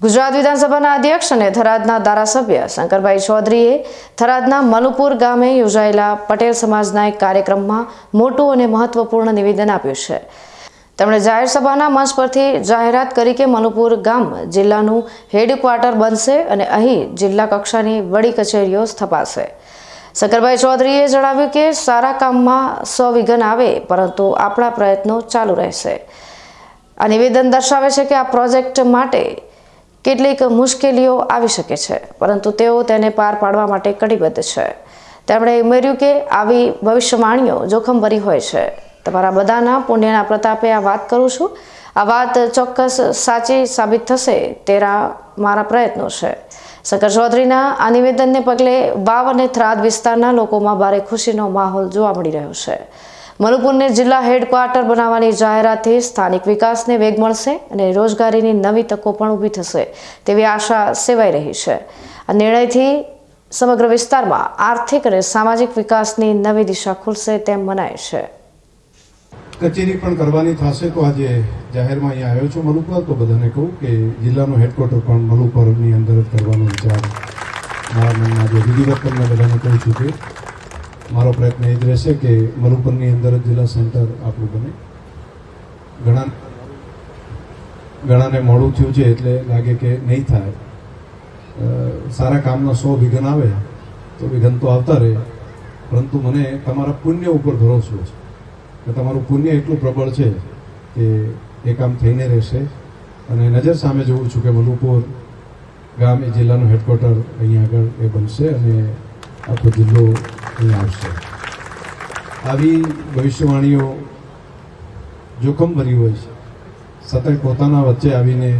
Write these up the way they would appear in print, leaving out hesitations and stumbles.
ગુજરાત વિધાનસભાના અધ્યક્ષ અને થરાદના ધારાસભ્ય શંકરભાઈ ચૌધરીએ થરાદના મલુપુર ગામે યોજાયેલા પટેલ સમાજના એક કાર્યક્રમમાં મોટું અને મહત્વપૂર્ણ નિવેદન આપ્યું છે। તેમણે જાહેર સભાના મંચ પરથી જાહેરાત કરી કે મલુપુર ગામ જિલ્લાનું હેડક્વાર્ટર બનશે અને અહીં જિલ્લા કક્ષાની વડી કચેરીઓ સ્થપાશે। શંકરભાઈ ચૌધરીએ જણાવ્યું કે સારા કામમાં 100 વિઘન આવે, પરંતુ આપણા પ્રયત્નો ચાલુ રહેશે। આ નિવેદન દર્શાવે છે કે આ પ્રોજેક્ટ માટે કેટલીક મુશ્કેલીઓ આવી શકે છે, પરંતુ તેઓ તેને પાર પાડવા માટે કટિબદ્ધ છે। તેમણે ઉમેર્યું કે આવી ભવિષ્યવાણીઓ જોખમભરી હોય છે। તમારા બધાના પુણ્યના પ્રતાપે આ વાત કરું છું। આ વાત ચોક્કસ સાચી સાબિત થશે તેવા મારા પ્રયત્નો છે। શંકર ચૌધરીના આ નિવેદનને પગલે વાવ અને થરાદ વિસ્તારના લોકોમાં ભારે ખુશીનો માહોલ જોવા મળી રહ્યો છે। મલુપુરને જિલ્લા હેડક્વાર્ટર બનાવવાની જાહેરાતથી સ્થાનિક વિકાસને વેગ મળશે અને રોજગારીની નવી તકો પણ ઊભી થશે તેવી આશા સેવાઈ રહી છે। આ નિર્ણયથી સમગ્ર વિસ્તારમાં આર્થિક અને સામાજિક વિકાસની નવી દિશા ખુલશે તેમ મનાય છે। કચેરી પણ કરવાની થશે, તો આજે જાહેરમાં અહીંયા આવ્યો છું મલુપુર, તો બધાને કહું કે જિલ્લાનું હેડક્વાર્ટર પણ મલુપુરની અંદર જ કરવાનો વિચાર મારા મનમાં આજે વિધિવત તમને બધાને કહું છું કે મારો પ્રયત્ન એ જ રહેશે કે મલુપુરની અંદર જ જિલ્લા સેન્ટર આપણું બને। ઘણાને મોડું થયું છે એટલે લાગે કે નહીં થાય। સારા કામના 100 વિઘન આવે તો વિઘન તો આવતા રહે, પરંતુ મને તમારા પુણ્ય ઉપર ભરોસો છે કે તમારું પુણ્ય એટલું પ્રબળ છે કે એ કામ થઈને રહેશે। અને નજર સામે જોઉં છું કે મલુપુર ગામ એ જિલ્લાનું હેડક્વાર્ટર અહીંયા આગળ એ બનશે અને આખો જિલ્લો અહીંયા આવશે। આવી ભવિષ્યવાણીઓ જોખમભરી હોય છે, છતાંય પોતાના વચ્ચે આવીને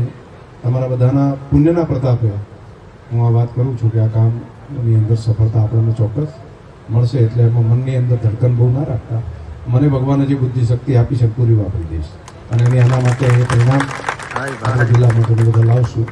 તમારા બધાના પુણ્યના પ્રતાપે હું આ વાત કરું છું કે આ કામની અંદર સફળતા આપણને ચોક્કસ મળશે। એટલે એમાં મનની અંદર ધડકન બહુ ના રાખતા, મને ભગવાને જે બુદ્ધિ શક્તિ આપી છે પૂરી વાપરી દઈશ અને એની આના માટે એ પરિણામ આપણા જિલ્લામાં તમે બધા લાવશું।